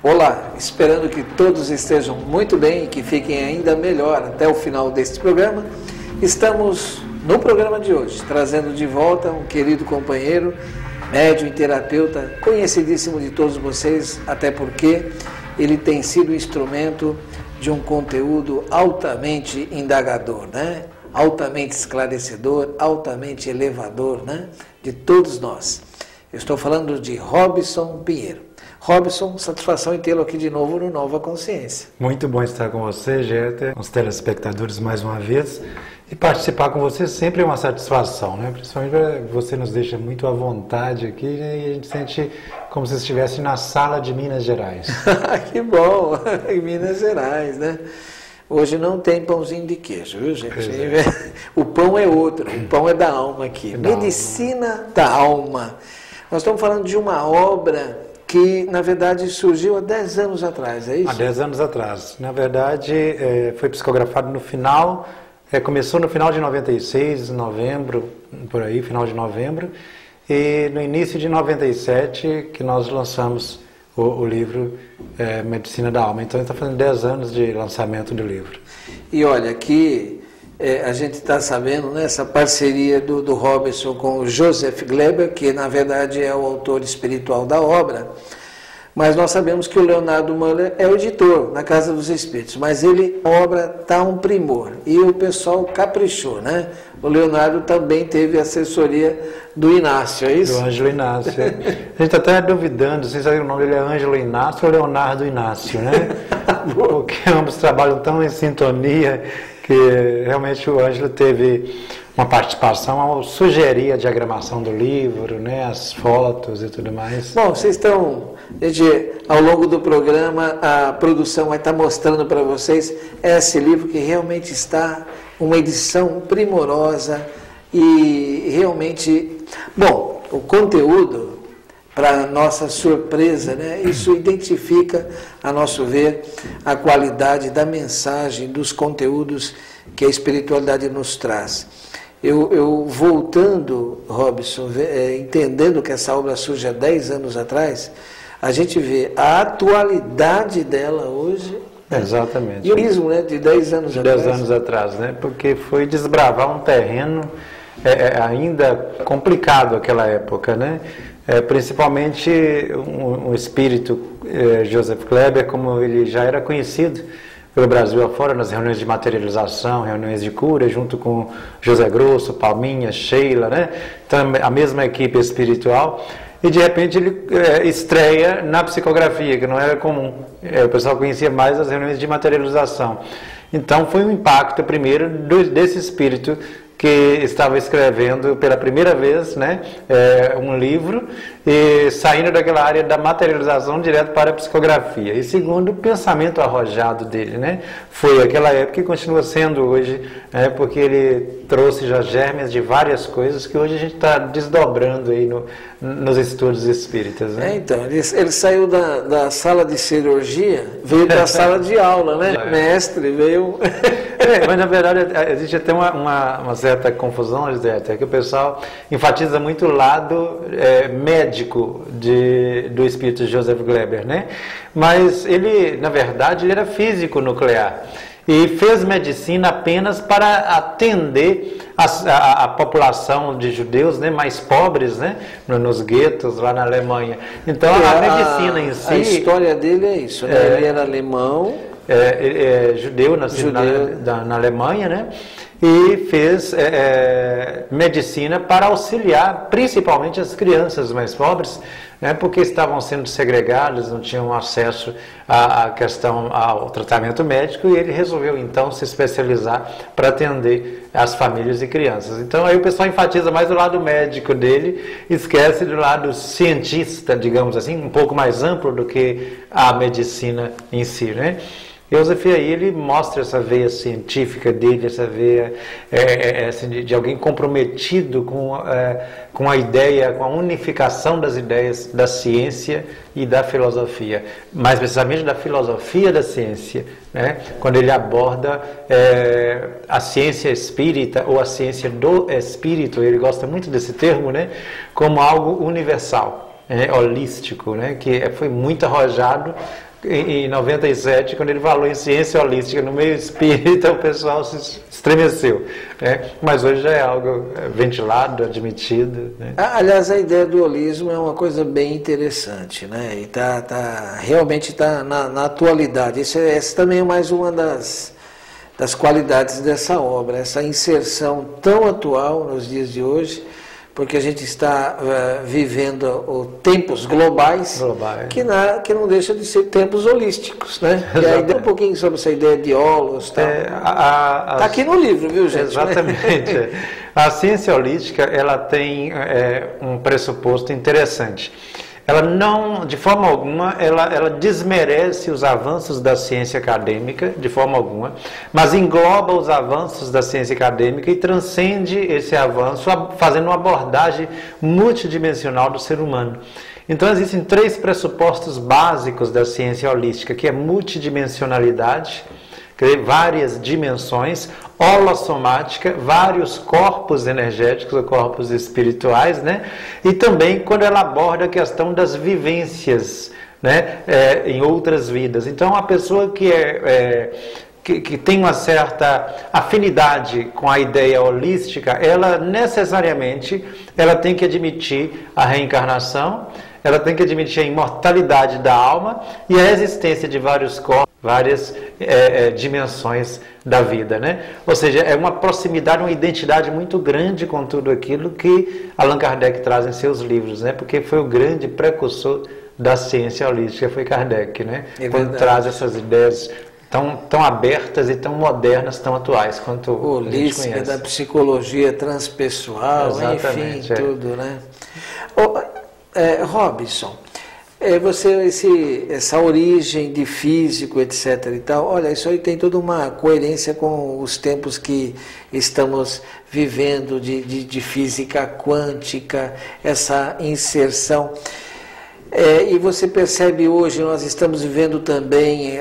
Olá, esperando que todos estejam muito bem e que fiquem ainda melhor até o final deste programa. Estamos no programa de hoje, trazendo de volta um querido companheiro, médium e terapeuta, conhecidíssimo de todos vocês, até porque ele tem sido instrumento de um conteúdo altamente indagador, né? Altamente esclarecedor, altamente elevador, né? De todos nós. Eu estou falando de Robson Pinheiro. Robson, satisfação em tê-lo aqui de novo no Nova Consciência. Muito bom estar com você, Jeter, com os telespectadores mais uma vez. E participar com você sempre é uma satisfação, né? Principalmente você nos deixa muito à vontade aqui, né? E a gente sente como se estivesse na sala de Minas Gerais. Que bom, em Minas Gerais, né? Hoje não tem pãozinho de queijo, viu, gente? O pão é outro, o pão é da alma aqui. Medicina da alma. Nós estamos falando de uma obra que, na verdade, surgiu há 10 anos atrás, é isso? Há 10 anos atrás. Na verdade, foi psicografado no final, começou no final de 96, novembro, por aí, final de novembro, e no início de 97 que nós lançamos o livro Medicina da Alma. Então, está fazendo 10 anos de lançamento do livro. E olha, aqui a gente está sabendo, né, essa parceria do Robson com o Joseph Gleber, que na verdade é o autor espiritual da obra, mas nós sabemos que o Leonardo Muller é o editor na Casa dos Espíritos, mas a obra está um primor e o pessoal caprichou, né? O Leonardo também teve assessoria do Inácio, é isso? Do Ângelo Inácio. A gente está até duvidando, se o nome dele é Ângelo Inácio ou Leonardo Inácio, né? Porque ambos trabalham tão em sintonia que realmente o Ângelo teve uma participação, sugerir a diagramação do livro, né, as fotos e tudo mais. Bom, vocês estão, ao longo do programa, a produção vai estar mostrando para vocês esse livro que realmente está uma edição primorosa e realmente, bom, o conteúdo, para nossa surpresa, né, isso identifica, a nosso ver, a qualidade da mensagem, dos conteúdos que a espiritualidade nos traz. Eu voltando, Robson, entendendo que essa obra surge há 10 anos atrás, a gente vê a atualidade dela hoje. Exatamente. E o mesmo, né, de 10 anos atrás. 10 anos atrás, né? Porque foi desbravar um terreno ainda complicado naquela época, né? Principalmente um espírito, Joseph Gleber, como ele já era conhecido pelo Brasil afora, nas reuniões de materialização, reuniões de cura, junto com José Grosso, Palminha, Sheila, né? Então, a mesma equipe espiritual. E de repente ele estreia na psicografia, que não era comum. O pessoal conhecia mais as reuniões de materialização. Então foi um impacto primeiro desse espírito que estava escrevendo pela primeira vez, né, um livro, e saindo daquela área da materialização direto para a psicografia. E segundo, o pensamento arrojado dele, né, foi aquela época e continua sendo hoje, porque ele trouxe já germes de várias coisas que hoje a gente está desdobrando aí nos estudos espíritas, né? Então, ele saiu da sala de cirurgia, veio para a sala de aula, né? Mestre, veio... Mas na verdade existe até uma certa confusão, José, que o pessoal enfatiza muito o lado médico do espírito de Joseph Gleber, né? Mas ele, na verdade, ele era físico nuclear e fez medicina apenas para atender a população de judeus, né, mais pobres, né, nos guetos lá na Alemanha. Então a medicina em si... A história dele é isso, né? Ele era alemão... judeu, nascido na Alemanha, né? E fez medicina para auxiliar principalmente as crianças mais pobres, né, porque estavam sendo segregadas, não tinham acesso à questão ao tratamento médico, e ele resolveu então se especializar para atender as famílias e crianças. Então aí o pessoal enfatiza mais o lado médico dele, esquece do lado cientista, digamos assim, um pouco mais amplo do que a medicina em si, né? Joseph aí ele mostra essa veia científica dele, essa veia assim, de alguém comprometido com a ideia, com a unificação das ideias da ciência e da filosofia, mais precisamente da filosofia da ciência, né? Quando ele aborda a ciência espírita ou a ciência do espírito, ele gosta muito desse termo, né? Como algo universal, holístico, né? Que foi muito arrojado em 97, quando ele falou em ciência holística no meio espírita, o pessoal se estremeceu, né? Mas hoje já é algo ventilado, admitido, né? Aliás, a ideia do holismo é uma coisa bem interessante, né? E realmente está na atualidade. Essa também é mais uma das qualidades dessa obra, essa inserção tão atual nos dias de hoje, porque a gente está vivendo tempos globais, que não deixa de ser tempos holísticos, né? E aí dá um pouquinho sobre essa ideia de holos, está aqui no livro, viu, gente? Exatamente. A ciência holística, ela tem um pressuposto interessante. Ela não, de forma alguma, ela desmerece os avanços da ciência acadêmica, de forma alguma, mas engloba os avanços da ciência acadêmica e transcende esse avanço, fazendo uma abordagem multidimensional do ser humano. Então, existem 3 pressupostos básicos da ciência holística, que é multidimensionalidade, várias dimensões, holossomática, vários corpos energéticos ou corpos espirituais, né? E também quando ela aborda a questão das vivências, né? Em outras vidas. Então, a pessoa que tem uma certa afinidade com a ideia holística, ela necessariamente tem que admitir a reencarnação, ela tem que admitir a imortalidade da alma e a existência de vários corpos, várias dimensões da vida, né? Ou seja, é uma proximidade, uma identidade muito grande com tudo aquilo que Allan Kardec traz em seus livros, né? Porque foi o grande precursor da ciência holística, foi Kardec, né? Quando traz essas ideias tão abertas e tão modernas, tão atuais quanto holística, da psicologia transpessoal, enfim, tudo, né? Robson, essa origem de físico, etc. e tal, olha, isso aí tem toda uma coerência com os tempos que estamos vivendo de física quântica, essa inserção. E você percebe hoje, nós estamos vivendo também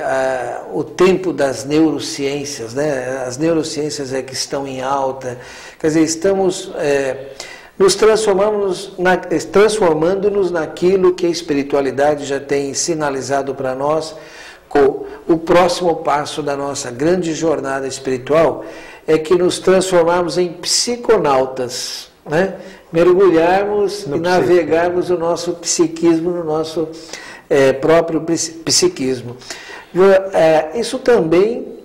o tempo das neurociências, né? As neurociências que estão em alta, quer dizer, estamos nos transformando-nos naquilo que a espiritualidade já tem sinalizado para nós. O próximo passo da nossa grande jornada espiritual é que nos transformarmos em psiconautas, né? Mergulharmos e navegarmos o nosso psiquismo, no nosso próprio psiquismo. Isso também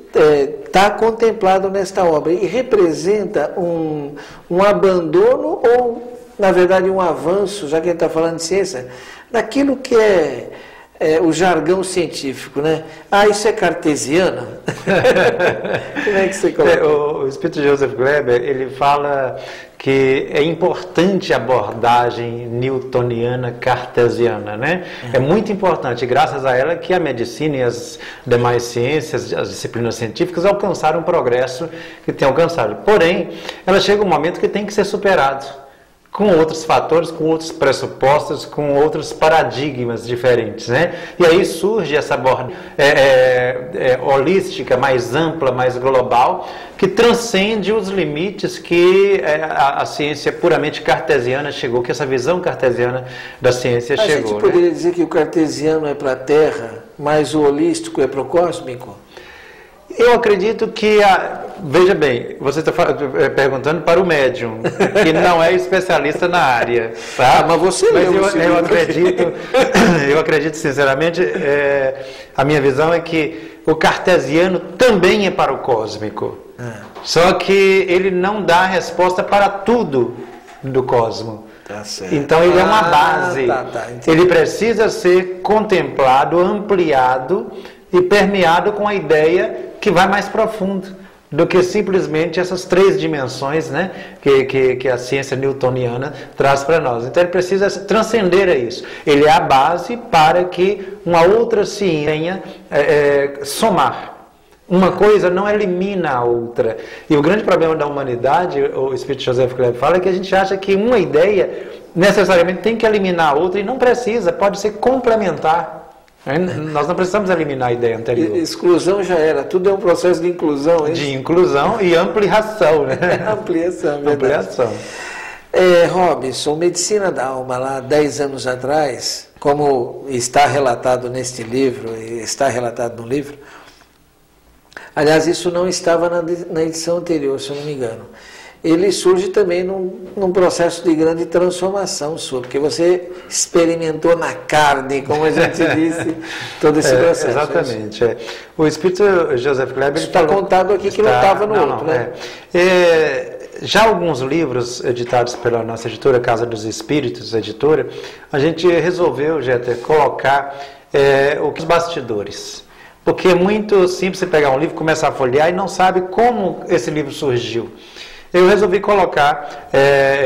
está contemplado nesta obra e representa um abandono ou, na verdade, um avanço, já que a gente está falando de ciência, daquilo que é o jargão científico, né? Isso é cartesiano? Como é que você coloca? O espírito Joseph Kleber, ele fala que é importante a abordagem newtoniana cartesiana, né? É muito importante, graças a ela que a medicina e as demais ciências, as disciplinas científicas alcançaram o progresso que tem alcançado. Porém, ela chega um momento que tem que ser superado com outros fatores, com outros pressupostos, com outros paradigmas diferentes, né? E aí surge essa abordagem holística, mais ampla, mais global, que transcende os limites que a ciência puramente cartesiana chegou, que essa visão cartesiana da ciência chegou. A gente poderia dizer que o cartesiano é para a Terra, mas o holístico é para o cósmico? Eu acredito que, veja bem, você está perguntando para o médium, que não é especialista na área, tá? Mas você leu. Eu acredito sinceramente, a minha visão é que o cartesiano também é para o cósmico, só que ele não dá resposta para tudo do cosmo. Tá certo. Então ele é uma base, ele precisa ser contemplado, ampliado e permeado com a ideia que vai mais profundo, do que simplesmente essas 3 dimensões, né, que a ciência newtoniana traz para nós. Então ele precisa transcender a isso. Ele é a base para que uma outra ciência venha somar. Uma coisa não elimina a outra. E o grande problema da humanidade, o Espírito Joseph Kleber fala, é que a gente acha que uma ideia necessariamente tem que eliminar a outra, e não precisa, pode ser complementar. Nós não precisamos eliminar a ideia anterior. Exclusão já era, tudo é um processo de inclusão. Hein? De inclusão e ampliação, né? Ampliação, verdade. Ampliação. Robson, Medicina da Alma, lá 10 anos atrás, como está relatado neste livro, está relatado no livro, aliás, isso não estava na edição anterior, se eu não me engano. Ele surge também num processo de grande transformação sua, porque você experimentou na carne, como a gente disse, todo esse processo. Exatamente. O Espírito Joseph Kleber... Está contado aqui que não estava no outro, né? Já alguns livros editados pela nossa editora, Casa dos Espíritos, editora, a gente resolveu, Jeter, colocar os bastidores. Porque é muito simples você pegar um livro, começar a folhear e não sabe como esse livro surgiu. Eu resolvi colocar,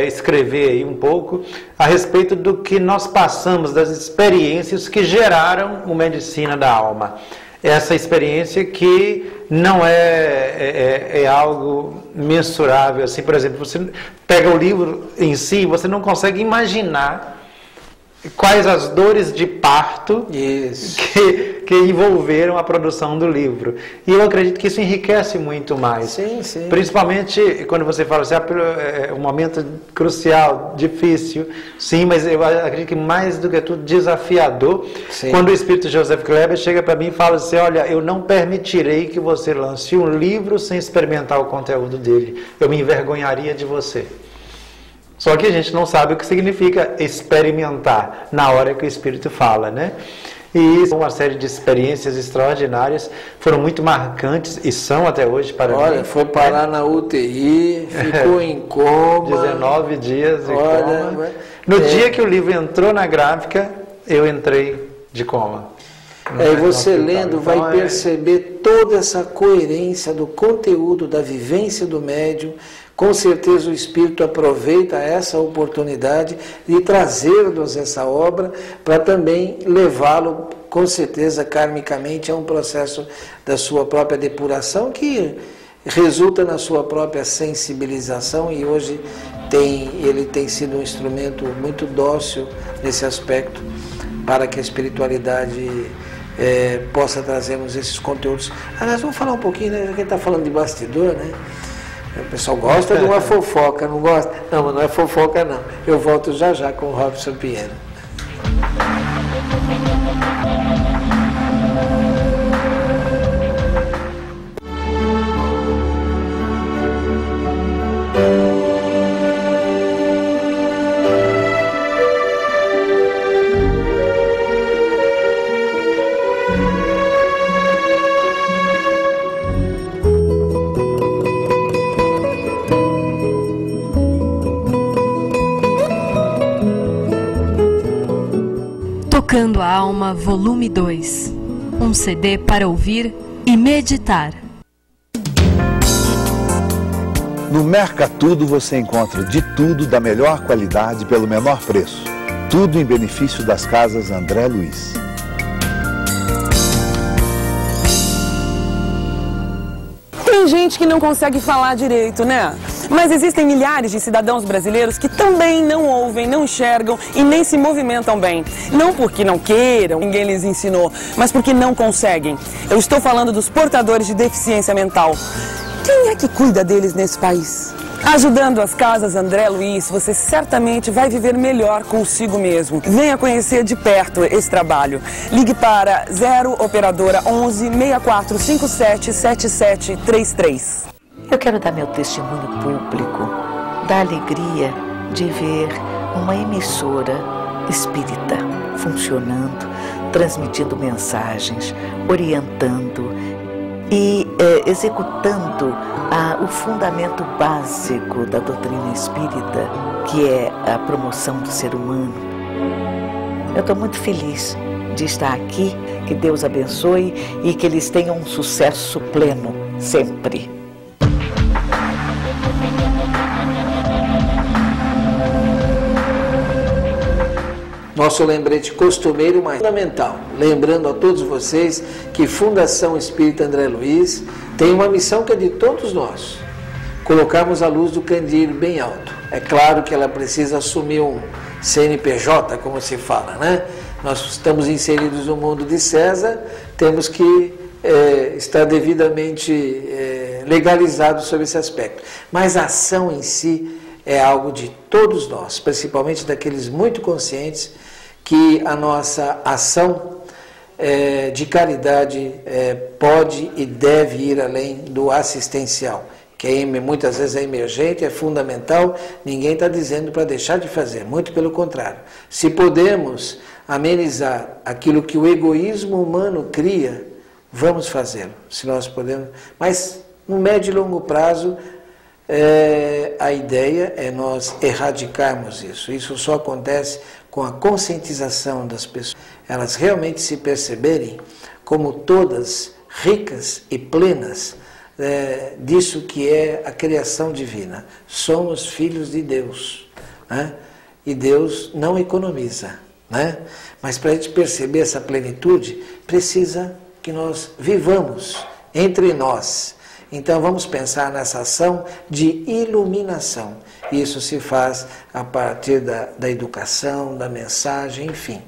escrever aí um pouco a respeito do que nós passamos, das experiências que geraram o Medicina da Alma. Essa experiência que não é algo mensurável. Assim, por exemplo, você pega o livro em si, você não consegue imaginar quais as dores de parto que envolveram a produção do livro. E eu acredito que isso enriquece muito mais. Sim, sim. Principalmente quando você fala assim, é um momento crucial, difícil, sim, mas eu acredito que mais do que tudo desafiador. Sim. Quando o Espírito Joseph Kleber chega para mim e fala assim, olha, eu não permitirei que você lance um livro sem experimentar o conteúdo dele. Eu me envergonharia de você. Só que a gente não sabe o que significa experimentar na hora que o Espírito fala, né? E uma série de experiências extraordinárias, foram muito marcantes e são até hoje para mim. Olha, foi parar na UTI, ficou em coma. 19 dias em coma. No dia que o livro entrou na gráfica, eu entrei de coma. E você lendo vai perceber toda essa coerência do conteúdo, da vivência do médium. Com certeza o Espírito aproveita essa oportunidade de trazer-nos essa obra para também levá-lo, com certeza, karmicamente, a um processo da sua própria depuração que resulta na sua própria sensibilização, e hoje ele tem sido um instrumento muito dócil nesse aspecto para que a espiritualidade possa trazermos esses conteúdos. Aliás, vamos falar um pouquinho, né? Já que a gente está falando de bastidor, né? O pessoal gosta de uma fofoca, não gosta? Não, mas não é fofoca não. Eu volto já já com o Robson Pinheiro. Tocando a Alma, volume 2. Um CD para ouvir e meditar. No Mercatudo você encontra de tudo da melhor qualidade pelo menor preço. Tudo em benefício das casas André Luiz. Tem gente que não consegue falar direito, né? Mas existem milhares de cidadãos brasileiros que também não ouvem, não enxergam e nem se movimentam bem. Não porque não queiram, ninguém lhes ensinou, mas porque não conseguem. Eu estou falando dos portadores de deficiência mental. Quem é que cuida deles nesse país? Ajudando as casas André Luiz, você certamente vai viver melhor consigo mesmo. Venha conhecer de perto esse trabalho. Ligue para 0 operadora 11 6457 7733. Eu quero dar meu testemunho público da alegria de ver uma emissora espírita funcionando, transmitindo mensagens, orientando e executando o fundamento básico da doutrina espírita, que é a promoção do ser humano. Eu estou muito feliz de estar aqui, que Deus abençoe e que eles tenham um sucesso pleno, sempre. Nosso lembrete costumeiro, mas fundamental. Lembrando a todos vocês que Fundação Espírita André Luiz tem uma missão que é de todos nós. Colocarmos a luz do candeeiro bem alto. É claro que ela precisa assumir um CNPJ, como se fala, né? Nós estamos inseridos no mundo de César, temos que estar devidamente legalizados sobre esse aspecto. Mas a ação em si é algo de todos nós, principalmente daqueles muito conscientes que a nossa ação de caridade pode e deve ir além do assistencial, que muitas vezes é emergente, é fundamental, ninguém está dizendo para deixar de fazer, muito pelo contrário. Se podemos amenizar aquilo que o egoísmo humano cria, vamos fazê-lo, se nós podemos. Mas no médio e longo prazo, a ideia é nós erradicarmos isso. Isso só acontece com a conscientização das pessoas, elas realmente se perceberem como todas ricas e plenas disso que é a criação divina. Somos filhos de Deus, né? E Deus não economiza, né? Mas para a gente perceber essa plenitude, precisa que nós vivamos entre nós. Então vamos pensar nessa ação de iluminação. Isso se faz a partir da educação, da mensagem, enfim.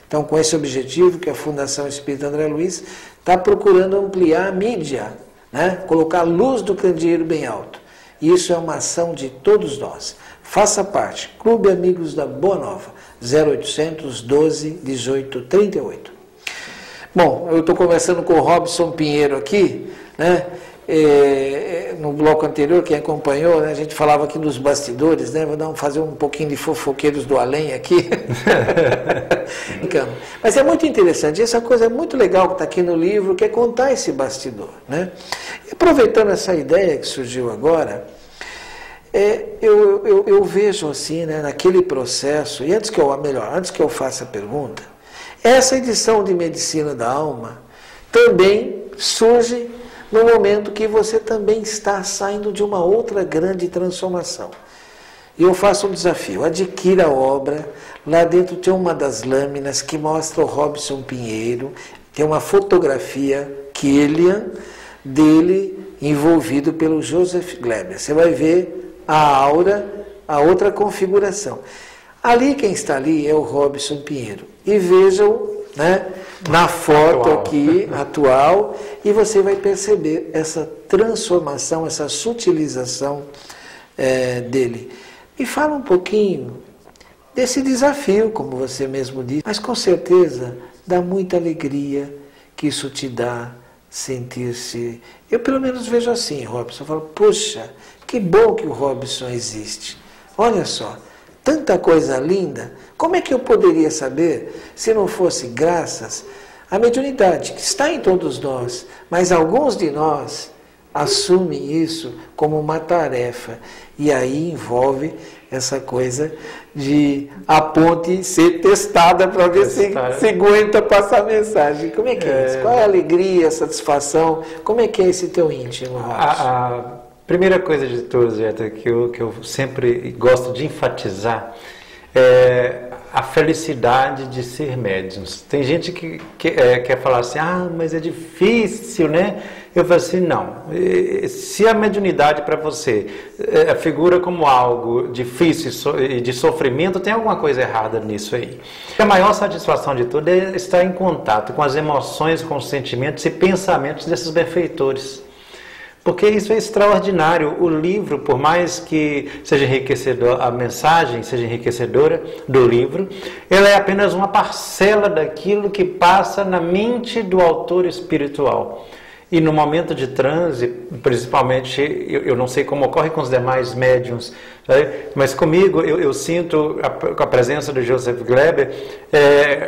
Então, com esse objetivo que a Fundação Espírita André Luiz está procurando ampliar a mídia, né? Colocar a luz do candeeiro bem alto. Isso é uma ação de todos nós. Faça parte. Clube Amigos da Boa Nova, 0800 12 18 38. Bom, eu estou conversando com o Robson Pinheiro aqui, né? No bloco anterior, quem acompanhou, né, a gente falava aqui nos bastidores, né? Vou fazer um pouquinho de fofoqueiros do além aqui. Mas é muito interessante, essa coisa é muito legal que está aqui no livro, que é contar esse bastidor, né? E aproveitando essa ideia que surgiu agora, eu vejo assim, né, naquele processo, e antes que eu faça a pergunta, essa edição de Medicina da Alma também surge no momento que você também está saindo de uma outra grande transformação. E eu faço um desafio, adquira a obra, lá dentro tem uma das lâminas que mostra o Robson Pinheiro, tem uma fotografia Killian dele envolvido pelo Joseph Gleber. Você vai ver a aura, a outra configuração. Ali, quem está ali é o Robson Pinheiro. E vejam, né, na foto aqui, atual, e você vai perceber essa transformação, essa sutilização dele. E fala um pouquinho desse desafio, como você mesmo disse, mas com certeza dá muita alegria que isso te dá, sentir-se... Eu pelo menos vejo assim, Robson, eu falo, puxa, que bom que o Robson existe. Olha só, tanta coisa linda, como é que eu poderia saber se não fosse graças à mediunidade que está em todos nós, mas alguns de nós assumem isso como uma tarefa, e aí envolve essa coisa de a ponte ser testada para ver se aguenta passar a mensagem. Como é que é isso? Qual é a alegria, a satisfação? Como é que é esse teu íntimo, Robson? A primeira coisa de todas, Jeta, que eu sempre gosto de enfatizar é a felicidade de ser médiums. Tem gente que quer falar assim, mas é difícil, né? Eu falo assim, não. Se a mediunidade para você figura como algo difícil e de sofrimento, tem alguma coisa errada nisso aí. A maior satisfação de tudo é estar em contato com as emoções, com os sentimentos e pensamentos desses benfeitores. Porque isso é extraordinário. O livro, por mais que seja enriquecedor, a mensagem seja enriquecedora do livro, ela é apenas uma parcela daquilo que passa na mente do autor espiritual. E no momento de transe, principalmente, eu não sei como ocorre com os demais médiuns, mas comigo eu sinto, com a presença do Joseph Gleber,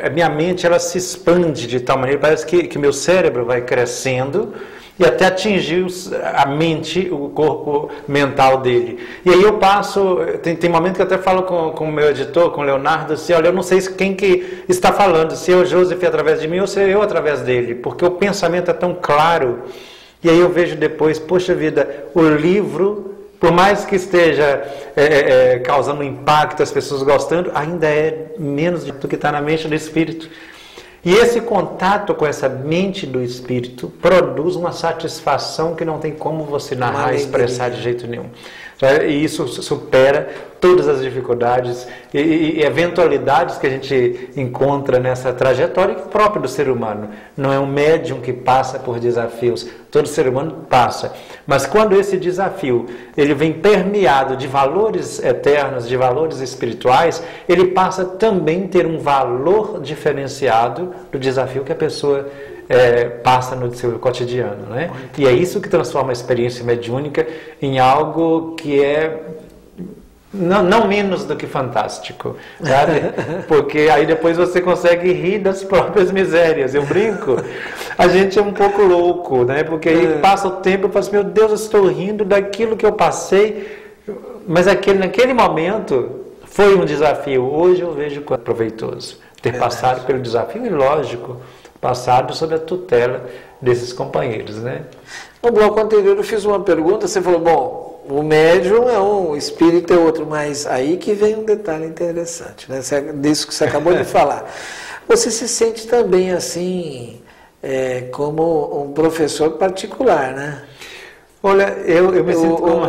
a minha mente ela se expande de tal maneira, parece que meu cérebro vai crescendo, e até atingir a mente, o corpo mental dele. E aí eu passo, tem momento que eu até falo com o meu editor, com o Leonardo, assim, olha, eu não sei quem que está falando, se é o Joseph através de mim ou se é eu através dele, porque o pensamento é tão claro. E aí eu vejo depois, poxa vida, o livro por mais que esteja causando um impacto, as pessoas gostando, ainda é menos do que está na mente do espírito. E esse contato com essa mente do espírito produz uma satisfação que não tem como você narrar e expressar de jeito nenhum. E isso supera todas as dificuldades e eventualidades que a gente encontra nessa trajetória própria do ser humano. Não é um médium que passa por desafios, todo ser humano passa. Mas quando esse desafio ele vem permeado de valores eternos, de valores espirituais, ele passa também a ter um valor diferenciado do desafio que a pessoa passa no seu cotidiano, né? E é isso que transforma a experiência mediúnica em algo que é não menos do que fantástico, sabe? Porque aí depois você consegue rir das próprias misérias. Eu brinco, a gente é um pouco louco, né? Porque aí passa o tempo e fala assim, meu Deus, eu estou rindo daquilo que eu passei, mas naquele momento foi um desafio. Hoje eu vejo quanto proveitoso ter passado pelo desafio, e lógico, passado sob a tutela desses companheiros, né? No bloco anterior eu fiz uma pergunta, você falou, bom, o médium é um, o espírito é outro, mas aí que vem um detalhe interessante, né? Disso que você acabou de falar. Você se sente também assim, como um professor particular, né? Olha, eu me sinto como...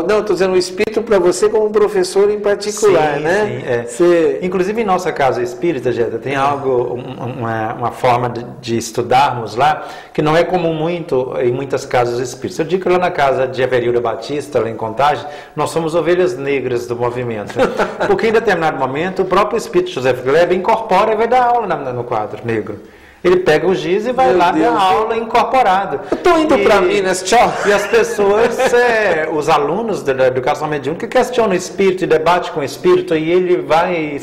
Não, estou dizendo o espírito para você como um professor em particular, sim, né? Sim, Inclusive em nossa casa espírita, Geda, tem algo, uma forma de estudarmos lá, que não é comum muito em muitas casas espíritas. Eu digo que lá na casa de Averilda Batista, lá em Contagem, nós somos ovelhas negras do movimento. Porque em determinado momento, o próprio espírito Joseph Gleb incorpora e vai dar aula no quadro negro. Ele pega o giz e vai lá dar aula incorporado. Eu estou indo para Minas, tchau. E as pessoas, os alunos da educação mediúnica questionam o espírito e debatem com o espírito, e ele vai,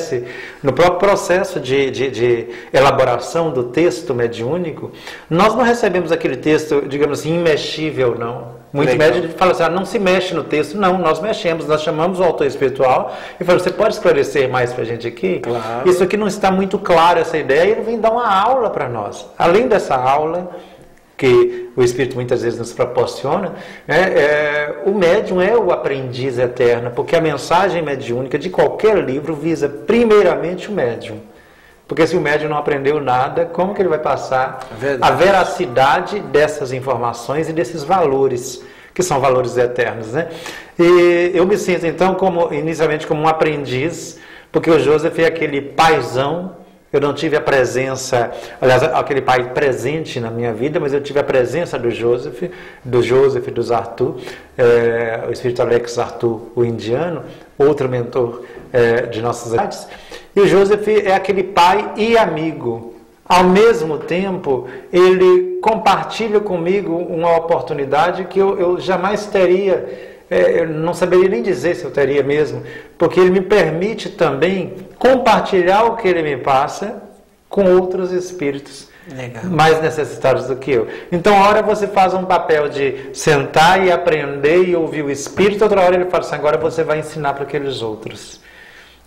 no próprio processo de elaboração do texto mediúnico, nós não recebemos aquele texto, digamos assim, imexível, não. Muito médium fala assim, não se mexe no texto. Não, nós mexemos, nós chamamos o autor espiritual e falamos, você pode esclarecer mais para a gente aqui? Claro. Isso aqui não está muito claro, essa ideia, e ele vem dar uma aula para nós. Além dessa aula, que o Espírito muitas vezes nos proporciona, o médium é o aprendiz eterno, porque a mensagem mediúnica de qualquer livro visa primeiramente o médium. Porque se o médium não aprendeu nada, como que ele vai passar a veracidade dessas informações e desses valores, que são valores eternos, né? E eu me sinto, então, inicialmente como um aprendiz, porque o Joseph é aquele paizão. Eu não tive a presença, aliás, aquele pai presente na minha vida, mas eu tive a presença do Joseph, dos Arthur, o espírito Alex Arthur, o indiano, outro mentor de nossas artes. E o Joseph é aquele pai e amigo. Ao mesmo tempo, ele compartilha comigo uma oportunidade que eu jamais teria, eu não saberia nem dizer se eu teria mesmo, porque ele me permite também compartilhar o que ele me passa com outros espíritos. Legal. Mais necessitados do que eu. Então, uma hora você faz um papel de sentar e aprender e ouvir o espírito, outra hora ele fala assim, agora você vai ensinar para aqueles outros.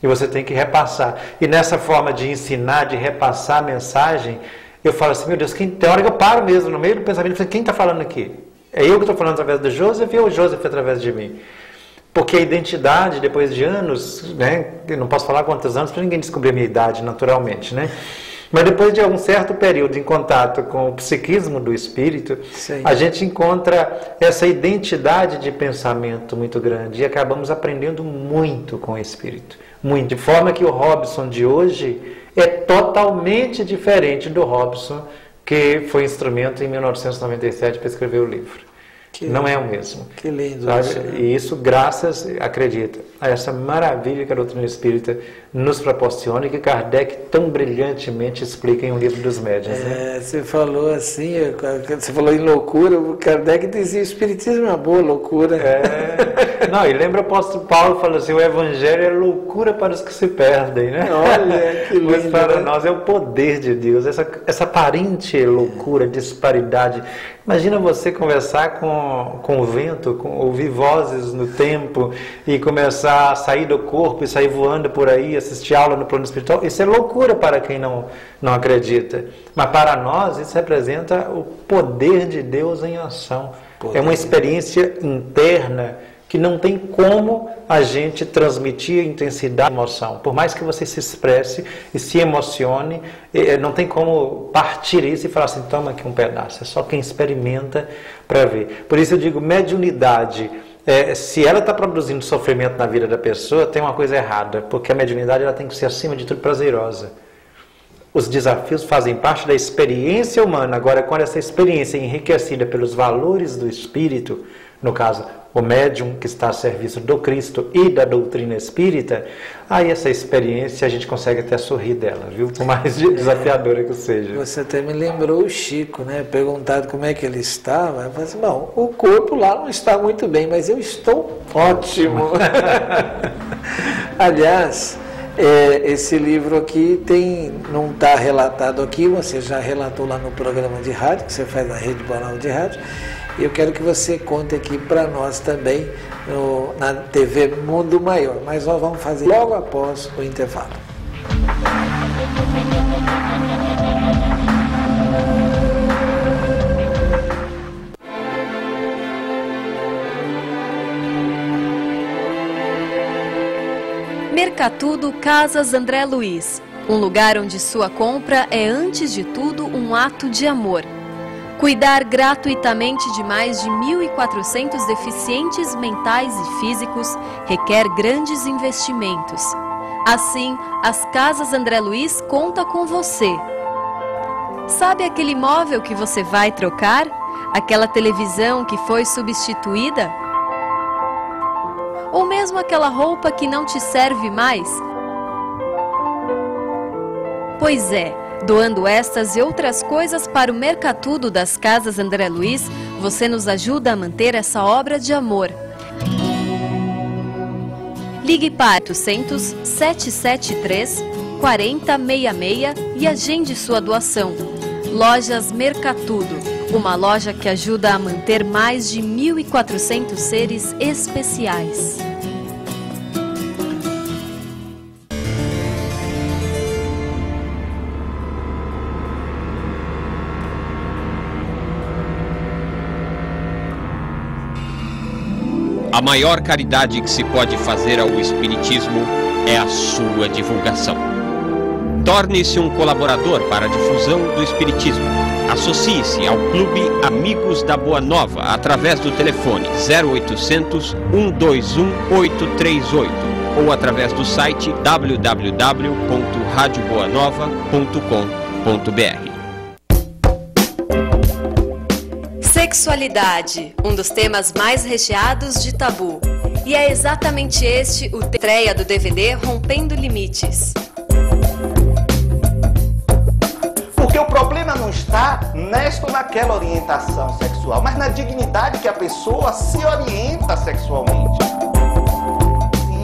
E você tem que repassar. E nessa forma de ensinar, de repassar a mensagem, eu falo assim, meu Deus, tem hora que eu paro mesmo no meio do pensamento e falo, quem está falando aqui? É eu que estou falando através do Joseph ou o Joseph através de mim? Porque a identidade, depois de anos, né, eu não posso falar quantos anos para ninguém descobrir a minha idade naturalmente, né? Mas depois de algum certo período em contato com o psiquismo do espírito, sim, a gente encontra essa identidade de pensamento muito grande e acabamos aprendendo muito com o espírito. Muito. De forma que o Robson de hoje é totalmente diferente do Robson que foi instrumento em 1997 para escrever o livro. Não é o mesmo. Que lindo. Sabe? E isso graças, acredita, a essa maravilha que a doutrina espírita nos proporciona e que Kardec tão brilhantemente explica em um livro dos médiuns. Né? Você falou assim, você falou em loucura, o Kardec dizia, o espiritismo é uma boa loucura. Não, e lembra o apóstolo Paulo, falou assim, o evangelho é loucura para os que se perdem, né? Olha, que lindo. Mas para nós é o poder de Deus, essa aparente loucura, disparidade. Imagina você conversar com o vento, ouvir vozes no tempo e começar a sair do corpo e sair voando por aí, assistir aula no plano espiritual. Isso é loucura para quem não acredita. Mas para nós isso representa o poder de Deus em ação. É uma experiência interna que não tem como a gente transmitir a intensidade da emoção. Por mais que você se expresse e se emocione, não tem como partir isso e falar assim, toma aqui um pedaço. É só quem experimenta para ver. Por isso eu digo, mediunidade, se ela está produzindo sofrimento na vida da pessoa, tem uma coisa errada, porque a mediunidade ela tem que ser, acima de tudo, prazerosa. Os desafios fazem parte da experiência humana. Agora, quando essa experiência é enriquecida pelos valores do espírito, no caso, o médium que está a serviço do Cristo e da doutrina espírita, aí essa experiência a gente consegue até sorrir dela, viu? Por mais desafiadora que seja. Você até me lembrou o Chico, né? Perguntado como é que ele estava. Eu falei assim, bom, o corpo lá não está muito bem, mas eu estou ótimo. Aliás, esse livro aqui não está relatado aqui, você já relatou lá no programa de rádio, que você faz na Rede Boa Nova de Rádio. Eu quero que você conte aqui para nós também na TV Mundo Maior, mas nós vamos fazer logo após o intervalo. Mercatudo Casas André Luiz, um lugar onde sua compra é antes de tudo um ato de amor. Cuidar gratuitamente de mais de 1.400 deficientes mentais e físicos requer grandes investimentos. Assim, as Casas André Luiz conta com você. Sabe aquele imóvel que você vai trocar? Aquela televisão que foi substituída? Ou mesmo aquela roupa que não te serve mais? Pois é. Doando estas e outras coisas para o Mercatudo das Casas André Luiz, você nos ajuda a manter essa obra de amor. Ligue para 800 773 4066 e agende sua doação. Lojas Mercatudo, uma loja que ajuda a manter mais de 1.400 seres especiais. A maior caridade que se pode fazer ao Espiritismo é a sua divulgação. Torne-se um colaborador para a difusão do Espiritismo. Associe-se ao Clube Amigos da Boa Nova através do telefone 0800 121 838 ou através do site www.radioboanova.com.br. Sexualidade, um dos temas mais recheados de tabu. E é exatamente este o estreia do DVD Rompendo Limites. Porque o problema não está nesta ou naquela orientação sexual, mas na dignidade que a pessoa se orienta sexualmente.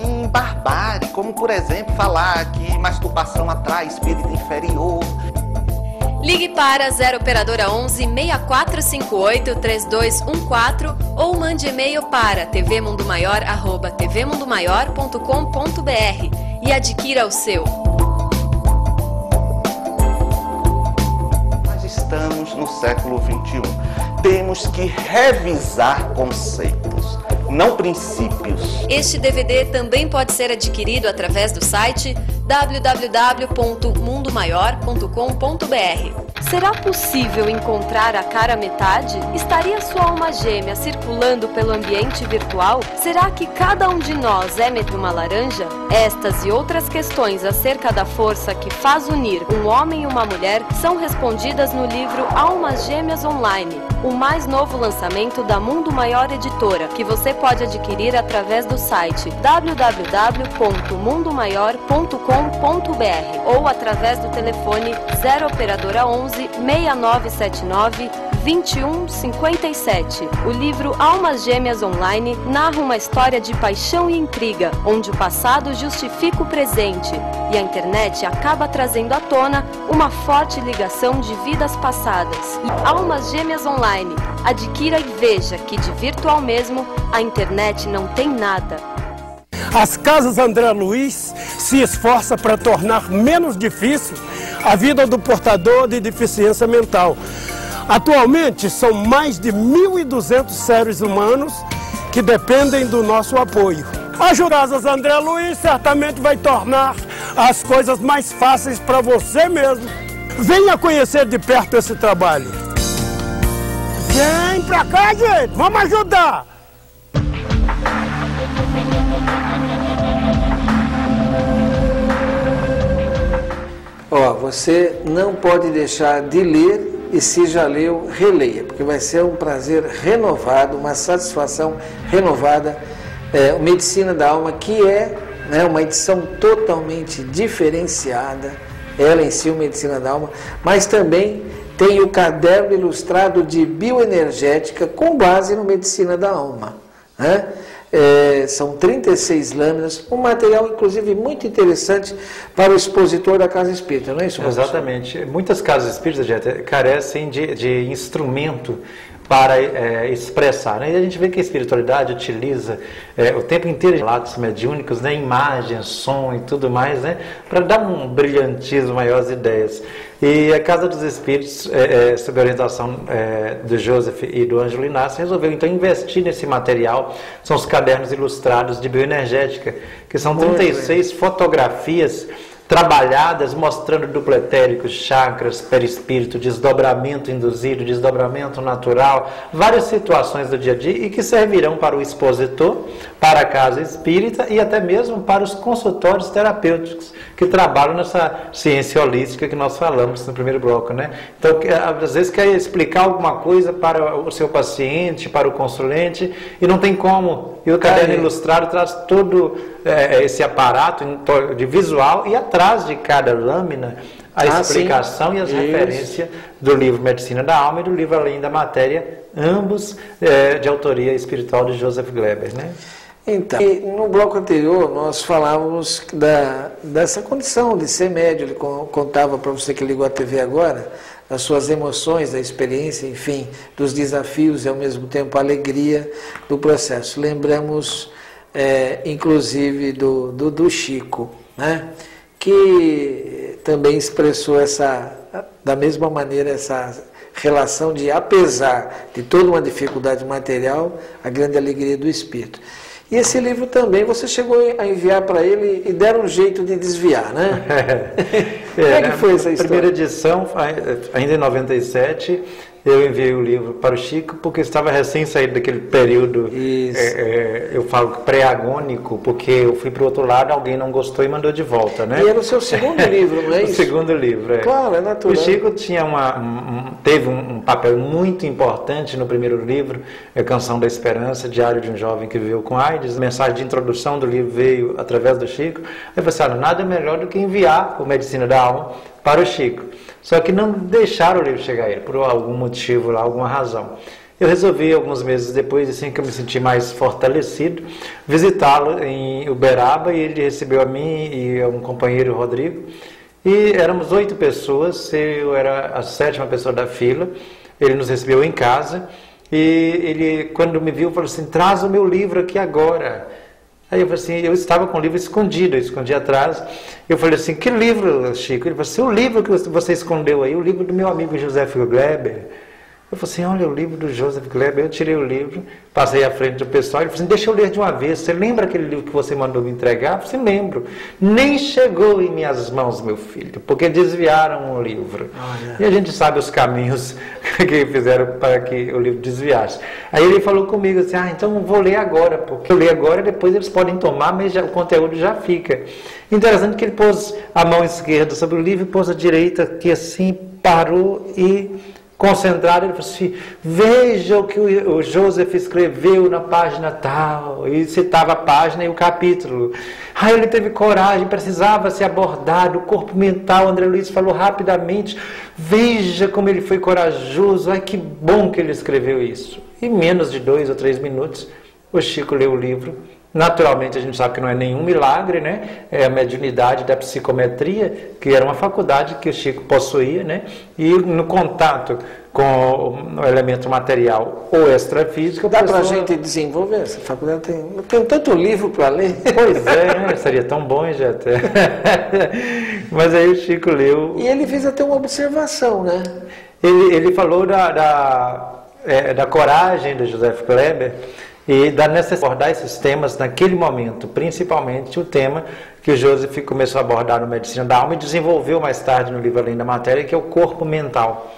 Em barbárie, como por exemplo falar que masturbação atrai espírito inferior. Ligue para 0 Operadora 11 6458 3214 ou mande e-mail para tvmundomaior@tvmundomaior.com.br e adquira o seu. Nós estamos no século XXI. Temos que revisar conceitos, não princípios. Este DVD também pode ser adquirido através do site www.mundomaior.com.br. Será possível encontrar a cara metade? Estaria sua alma gêmea circulando pelo ambiente virtual? Será que cada um de nós é metade uma laranja? Estas e outras questões acerca da força que faz unir um homem e uma mulher são respondidas no livro Almas Gêmeas Online, o mais novo lançamento da Mundo Maior Editora, que você pode adquirir através do site www.mundomaior.com.br ou através do telefone 0 Operadora 11 6979 2157. O livro Almas Gêmeas Online narra uma história de paixão e intriga, onde o passado justifica o presente e a internet acaba trazendo à tona uma forte ligação de vidas passadas. Almas Gêmeas Online. Adquira e veja que de virtual mesmo a internet não tem nada. As Casas André Luiz se esforça para tornar menos difícil a vida do portador de deficiência mental. Atualmente, são mais de 1.200 seres humanos que que dependem do nosso apoio. As Casas André Luiz certamente vai tornar as coisas mais fáceis para você mesmo. Venha conhecer de perto esse trabalho. Vem pra cá, gente! Vamos ajudar! Ó, você não pode deixar de ler e se já leu, releia, porque vai ser um prazer renovado, uma satisfação renovada. Medicina da Alma, que é, né, uma edição totalmente diferenciada, ela em si, Medicina da Alma, mas também tem o caderno ilustrado de bioenergética com base no Medicina da Alma, né? São 36 lâminas, um material inclusive muito interessante para o expositor da casa espírita, não é isso, professor? Exatamente. Muitas casas espíritas, gente, carecem de instrumento para expressar, né? E a gente vê que a espiritualidade utiliza o tempo inteiro relatos mediúnicos, né? Imagens, som e tudo mais, né? Para dar um brilhantismo maior às ideias. E a Casa dos Espíritos, sob a orientação do Joseph e do Ângelo Inácio, resolveu então investir nesse material. São os cadernos ilustrados de bioenergética, que são 36 fotografias trabalhadas, mostrando duplo etérico, chakras, perispírito, desdobramento induzido, desdobramento natural, várias situações do dia a dia e que servirão para o expositor, para a casa espírita e até mesmo para os consultórios terapêuticos que trabalham nessa ciência holística que nós falamos no primeiro bloco, né? Então, às vezes quer explicar alguma coisa para o seu paciente, para o consulente e não tem como. E o caderno ilustrado traz todo esse aparato de visual e atrás de cada lâmina a explicação e as referências do livro Medicina da Alma e do livro Além da Matéria, ambos de autoria espiritual de Joseph Gleber, né? Então, no bloco anterior nós falávamos dessa condição de ser médio. Ele contava para você que ligou a TV agora, das suas emoções, da experiência, enfim, dos desafios e ao mesmo tempo a alegria do processo. Lembramos, inclusive, do Chico, né? Que também expressou da mesma maneira essa relação de, apesar de toda uma dificuldade material, a grande alegria do espírito. E esse livro também você chegou a enviar para ele e deram um jeito de desviar, né? Como é que foi essa história? A primeira edição, ainda em 97, eu enviei o livro para o Chico porque estava recém saído daquele período, eu falo pré-agônico, porque eu fui para o outro lado, alguém não gostou e mandou de volta, né? E era o seu segundo livro, não é isso? O segundo livro, Claro, é natural. O Chico tinha teve um papel muito importante no primeiro livro, Canção da Esperança, Diário de um Jovem que Viveu com AIDS. A mensagem de introdução do livro veio através do Chico. Eu pensei, nada melhor do que enviar o Medicina da Alma para o Chico. Só que não deixaram o livro chegar a ele, por algum motivo lá, alguma razão. Eu resolvi, alguns meses depois, assim que eu me senti mais fortalecido, visitá-lo em Uberaba, e ele recebeu a mim e um companheiro, Rodrigo, e éramos 8 pessoas, eu era a 7ª pessoa da fila. Ele nos recebeu em casa, e ele, quando me viu, falou assim, traz o meu livro aqui agora. Aí eu falei assim, eu estava com o livro escondido, eu escondi atrás. Eu falei assim, que livro, Chico? Ele falou assim, o livro que você escondeu aí, o livro do meu amigo Joseph Gleber. Eu falei assim, olha o livro do Joseph Gleber. Eu tirei o livro, passei à frente do pessoal, ele falou assim, deixa eu ler de uma vez. Você lembra aquele livro que você mandou me entregar? Eu falei assim, lembro. Nem chegou em minhas mãos, meu filho, porque desviaram o livro. Olha. E a gente sabe os caminhos que fizeram para que o livro desviasse. Aí ele falou comigo assim, então vou ler agora, porque eu ler agora, depois eles podem tomar, mas o conteúdo já fica. Interessante que ele pôs a mão esquerda sobre o livro e pôs a direita, que assim parou e... concentrado, ele falou assim, veja o que o Joseph escreveu na página tal, e citava a página e o capítulo. Aí ele teve coragem, precisava ser abordado, o corpo mental, André Luiz falou rapidamente, veja como ele foi corajoso, ai que bom que ele escreveu isso. Em menos de 2 ou 3 minutos, o Chico leu o livro. Naturalmente a gente sabe que não é nenhum milagre, né? É a mediunidade da psicometria, que era uma faculdade que o Chico possuía, né? E no contato com o elemento material ou extrafísico... Dá para a gente desenvolver essa faculdade? Tem tanto livro para ler. Pois é, né? Seria tão bom já até. Mas aí o Chico leu... E ele fez até uma observação, né? Ele falou da coragem do Joseph Gleber. e da necessidade de abordar esses temas naquele momento, principalmente o tema que o Joseph começou a abordar no Medicina da Alma e desenvolveu mais tarde no livro Além da Matéria, que é o corpo mental.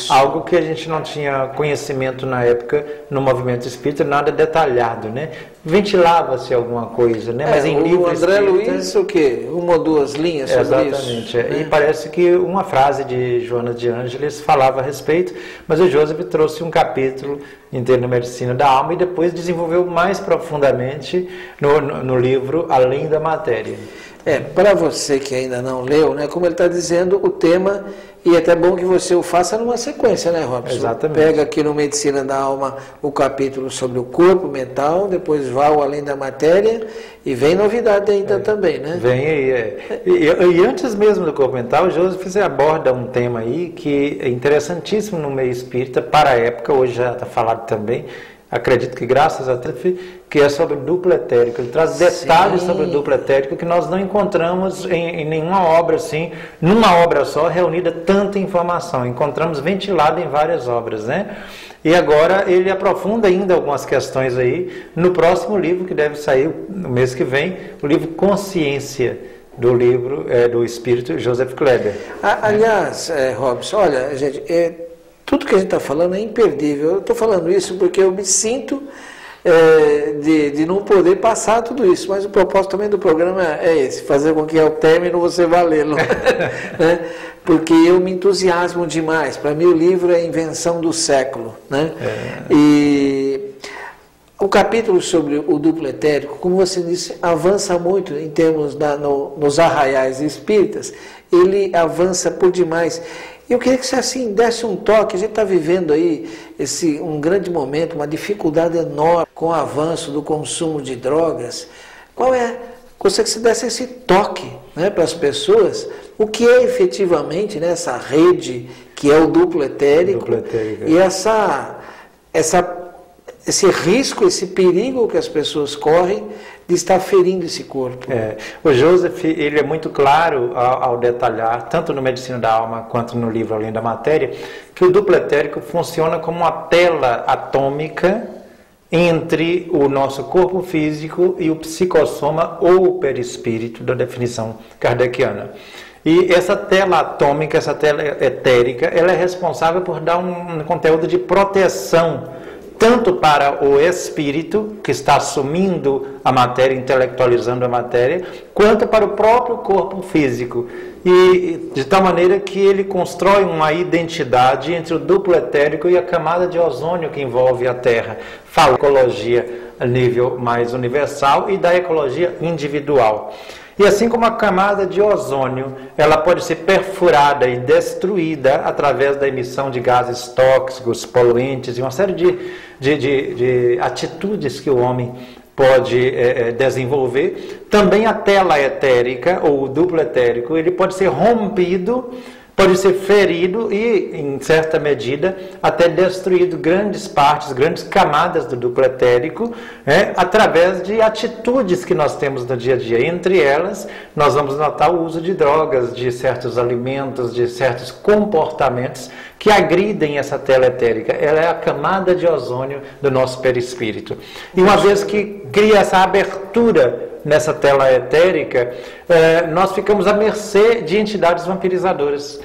Algo que a gente não tinha conhecimento na época no movimento espírita, nada detalhado, né? Ventilava-se alguma coisa, né? Mas em livro André espírita, Luiz, o quê? Uma ou duas linhas sobre exatamente, isso? E parece que uma frase de Joana de Ângeles falava a respeito, mas o Joseph trouxe um capítulo inteiro na Medicina da Alma e depois desenvolveu mais profundamente no livro Além da Matéria. Para você que ainda não leu, né, como ele está dizendo, o tema, e é até bom que você o faça numa sequência, né, Robson? Exatamente. Pega aqui no Medicina da Alma o capítulo sobre o corpo mental, depois vá ao Além da Matéria, e vem novidade ainda também, né? Vem aí, E antes mesmo do corpo mental, o Joseph aborda um tema aí que é interessantíssimo no meio espírita, para a época, hoje já está falado também, acredito que graças a Deus, que é sobre o duplo etérico. Ele traz detalhes sobre o duplo etérico que nós não encontramos em nenhuma obra assim, numa obra só, reunida tanta informação. Encontramos ventilado em várias obras, né? E agora ele aprofunda ainda algumas questões aí no próximo livro, que deve sair no mês que vem, o livro Consciência, do livro do espírito Joseph Kleber. Aliás, Robson, olha, gente, tudo que a gente está falando é imperdível. Eu estou falando isso porque eu me sinto de não poder passar tudo isso, mas o propósito também do programa é esse, fazer com que ao término você vá lê-lo, né? Porque eu me entusiasmo demais. Para mim o livro é a invenção do século, né? E o capítulo sobre o duplo etérico, como você disse, avança muito em termos nos arraiais espíritas, ele avança por demais. Eu queria que você assim desse um toque. A gente está vivendo aí um grande momento, uma dificuldade enorme com o avanço do consumo de drogas. Gostaria que você desse esse toque, né, para as pessoas, o que é efetivamente, né, essa rede que é o duplo etérico, e esse risco, esse perigo que as pessoas correm de estar ferindo esse corpo. O Joseph, ele é muito claro ao detalhar, tanto no Medicina da Alma quanto no livro Além da Matéria, que o duplo etérico funciona como uma tela atômica entre o nosso corpo físico e o psicossoma ou o perispírito, da definição kardeciana. E essa tela atômica, essa tela etérica, ela é responsável por dar um conteúdo de proteção tanto para o espírito, que está assumindo a matéria, intelectualizando a matéria, quanto para o próprio corpo físico. E de tal maneira que ele constrói uma identidade entre o duplo etérico e a camada de ozônio que envolve a Terra. Fala da ecologia a nível mais universal e da ecologia individual. E assim como a camada de ozônio, ela pode ser perfurada e destruída através da emissão de gases tóxicos, poluentes e uma série de atitudes que o homem pode desenvolver, também a tela etérica, ou o duplo etérico, ele pode ser rompido, pode ser ferido e, em certa medida, até destruído grandes partes, grandes camadas do duplo etérico, através de atitudes que nós temos no dia a dia. Entre elas, nós vamos notar o uso de drogas, de certos alimentos, de certos comportamentos que agridem essa tela etérica. Ela é a camada de ozônio do nosso perispírito. E uma vez que cria essa abertura nessa tela etérica, nós ficamos à mercê de entidades vampirizadoras.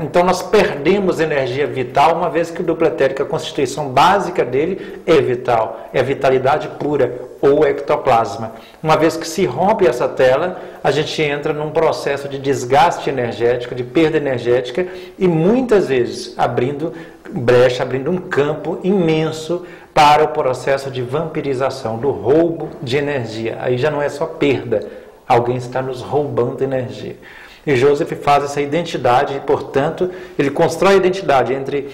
Então nós perdemos energia vital, uma vez que o duplo etérico, a constituição básica dele é vital, é vitalidade pura, ou ectoplasma. Uma vez que se rompe essa tela, a gente entra num processo de desgaste energético, de perda energética, e muitas vezes abrindo brecha, abrindo um campo imenso para o processo de vampirização, do roubo de energia. Aí já não é só perda, alguém está nos roubando energia. E Joseph faz essa identidade, e, portanto, ele constrói a identidade entre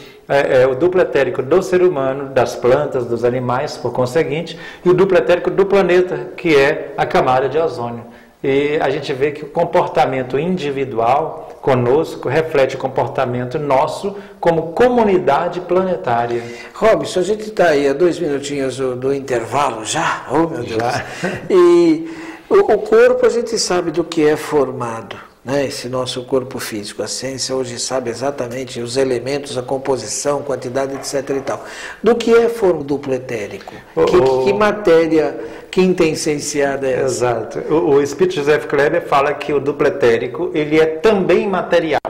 o duplo etérico do ser humano, das plantas, dos animais, por conseguinte, e o duplo etérico do planeta, que é a camada de ozônio. E a gente vê que o comportamento individual conosco reflete o comportamento nosso como comunidade planetária. Robson, a gente está aí a 2 minutinhos do intervalo já, oh meu Deus. E o corpo a gente sabe do que é formado, né, esse nosso corpo físico. A ciência hoje sabe exatamente os elementos, a composição, quantidade, etc. e tal. Do que é forno duplo etérico? Que matéria quintessenciada é essa? Exato. O espírito Joseph Kleber fala que o duplo etérico ele é também material.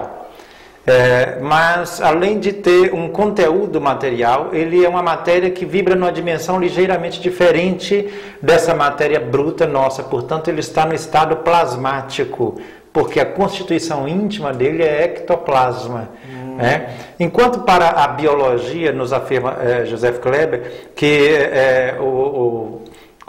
Mas além de ter um conteúdo material, ele é uma matéria que vibra numa dimensão ligeiramente diferente dessa matéria bruta nossa. Portanto, ele está no estado plasmático, porque a constituição íntima dele é ectoplasma. Enquanto para a biologia, nos afirma Joseph Kleber, que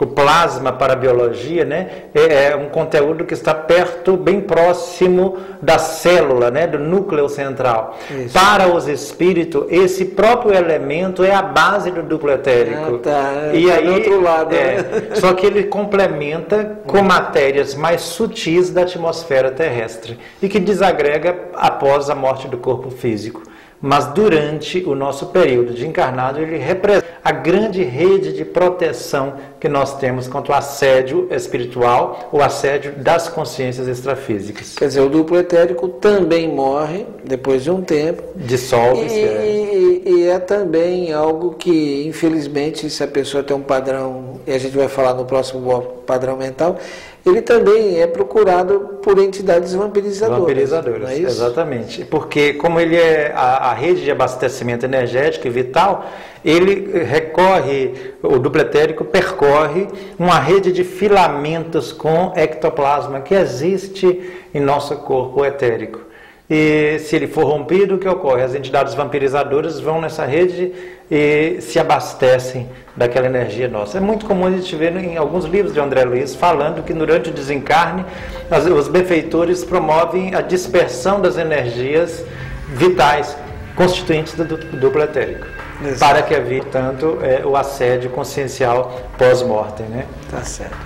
o plasma para a biologia, né, é um conteúdo que está perto, bem próximo da célula, né, do núcleo central. Isso. Para os espíritos, esse próprio elemento é a base do duplo etérico. E aí, do outro lado, né? Só que ele complementa com matérias mais sutis da atmosfera terrestre e que desagrega após a morte do corpo físico. Mas durante o nosso período de encarnado, ele representa a grande rede de proteção que nós temos contra o assédio espiritual, o assédio das consciências extrafísicas. Quer dizer, o duplo etérico também morre depois de um tempo. Dissolve-se. E é também algo que, infelizmente, se a pessoa tem um padrão, e a gente vai falar no próximo bloco, padrão mental, ele também é procurado por entidades vampirizadoras. Vampirizadoras, não é isso? Exatamente. Porque como ele é a rede de abastecimento energético e vital, ele o duplo etérico percorre uma rede de filamentos com ectoplasma que existe em nosso corpo etérico. E se ele for rompido, o que ocorre? As entidades vampirizadoras vão nessa rede e se abastecem daquela energia nossa. É muito comum a gente ver em alguns livros de André Luiz falando que durante o desencarne os benfeitores promovem a dispersão das energias vitais constituintes do duplo etérico. Exato. Para que havia, tanto, o assédio consciencial pós-mortem, né? Tá certo.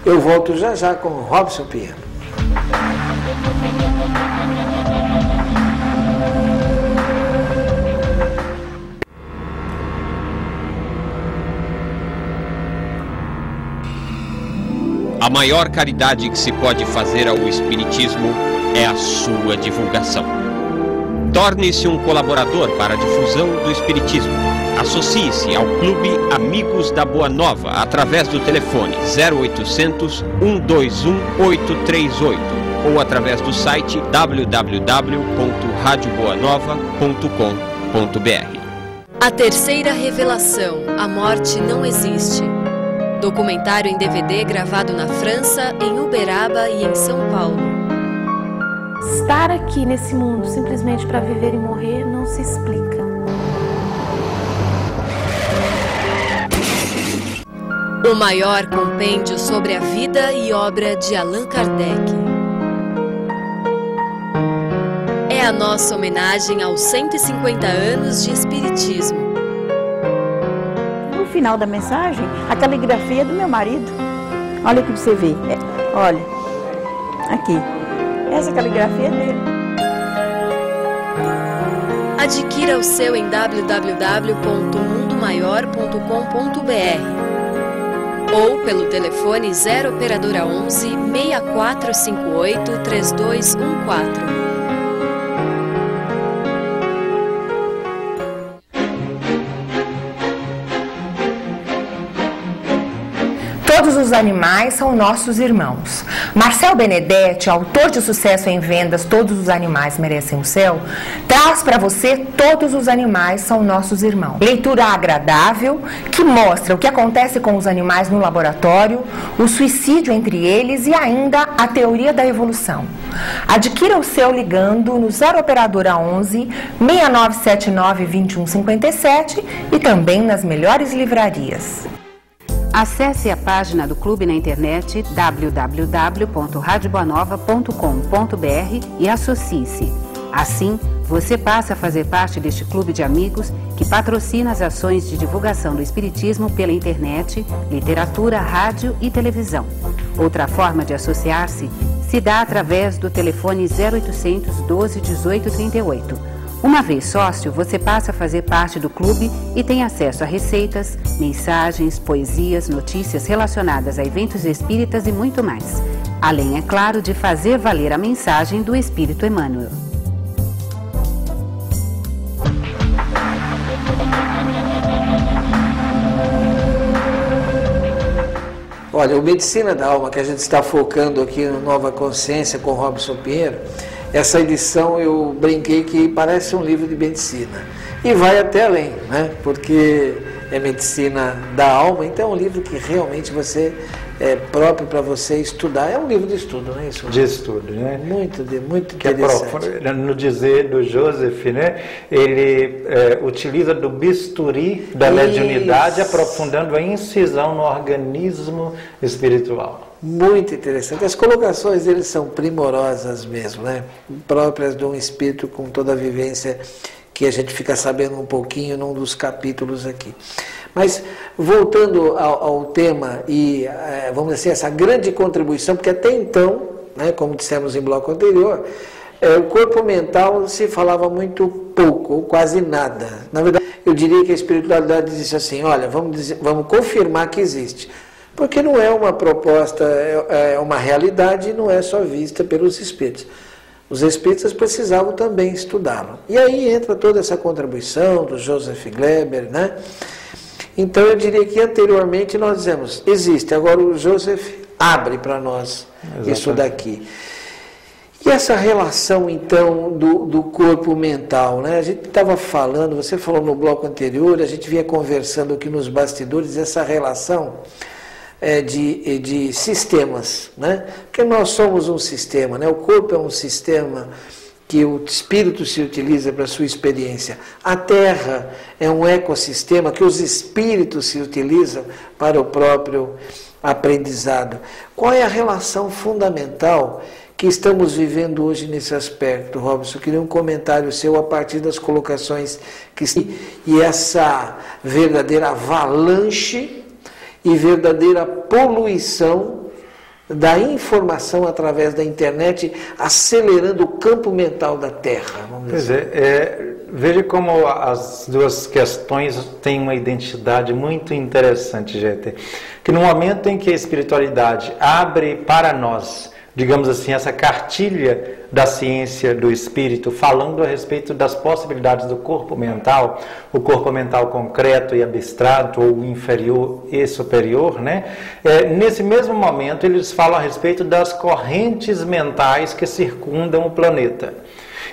Eu volto já com o Robson Piano. A maior caridade que se pode fazer ao Espiritismo é a sua divulgação. Torne-se um colaborador para a difusão do Espiritismo. Associe-se ao Clube Amigos da Boa Nova através do telefone 0800 121 838 ou através do site www.radioboanova.com.br. A terceira revelação, a morte não existe. Documentário em DVD gravado na França, em Uberaba e em São Paulo. Estar aqui nesse mundo simplesmente para viver e morrer não se explica. O maior compêndio sobre a vida e obra de Allan Kardec. É a nossa homenagem aos 150 anos de Espiritismo. No final da mensagem, a caligrafia do meu marido. Olha aqui para você ver. Olha, aqui. Essa caligrafia é dele. Adquira o seu em www.mundomaior.com.br ou pelo telefone 0 operadora 11 6458 3214. Todos os animais são nossos irmãos. Marcel Benedetti, autor de sucesso em vendas Todos os Animais Merecem o Céu, traz para você Todos os Animais São Nossos Irmãos. Leitura agradável que mostra o que acontece com os animais no laboratório, o suicídio entre eles e ainda a teoria da evolução. Adquira o seu ligando no 0 operadora 11 6979 2157 e também nas melhores livrarias. Acesse a página do clube na internet www.radioboanova.com.br e associe-se. Assim, você passa a fazer parte deste clube de amigos que patrocina as ações de divulgação do Espiritismo pela internet, literatura, rádio e televisão. Outra forma de associar-se se dá através do telefone 0800 12 18 38 Uma vez sócio, você passa a fazer parte do clube e tem acesso a receitas, mensagens, poesias, notícias relacionadas a eventos espíritas e muito mais. Além, é claro, de fazer valer a mensagem do Espírito Emmanuel. Olha, o Medicina da Alma, que a gente está focando aqui no Nova Consciência com Robson Pinheiro, essa edição eu brinquei que parece um livro de medicina. E vai até além, né? Porque é Medicina da Alma, então é um livro que realmente você é próprio para você estudar. É um livro de estudo, não é isso? De estudo, né? Muito interessante. No dizer do Joseph, né? Ele utiliza do bisturi da mediunidade, aprofundando a incisão no organismo espiritual. Muito interessante. As colocações deles são primorosas mesmo, né? Próprias de um espírito com toda a vivência que a gente fica sabendo um pouquinho num dos capítulos aqui. Mas voltando ao tema e, vamos dizer, essa grande contribuição, porque até então, né, como dissemos em bloco anterior, o corpo mental se falava muito pouco, ou quase nada. Na verdade, eu diria que a espiritualidade disse assim, olha, vamos confirmar que existe. Porque não é uma proposta, é uma realidade e não é só vista pelos espíritos. Os espíritas precisavam também estudá-lo. E aí entra toda essa contribuição do Joseph Gleber, né? Então eu diria que anteriormente nós dizemos, existe, agora o Joseph abre para nós isso daqui. E essa relação então do corpo mental, né? A gente estava falando, você falou no bloco anterior, a gente vinha conversando aqui nos bastidores, essa relação de sistemas, né? Porque nós somos um sistema, né? O corpo é um sistema que o espírito se utiliza para a sua experiência. A Terra é um ecossistema que os espíritos se utilizam para o próprio aprendizado. Qual é a relação fundamental que estamos vivendo hoje nesse aspecto, Robson? Eu queria um comentário seu a partir das colocações e essa verdadeira avalanche e verdadeira poluição da informação através da internet, acelerando o campo mental da Terra. Pois veja como as duas questões têm uma identidade muito interessante, gente. Que no momento em que a espiritualidade abre para nós, digamos assim, essa cartilha da ciência do espírito, falando a respeito das possibilidades do corpo mental, o corpo mental concreto e abstrato, ou inferior e superior, né? Nesse mesmo momento, eles falam a respeito das correntes mentais que circundam o planeta.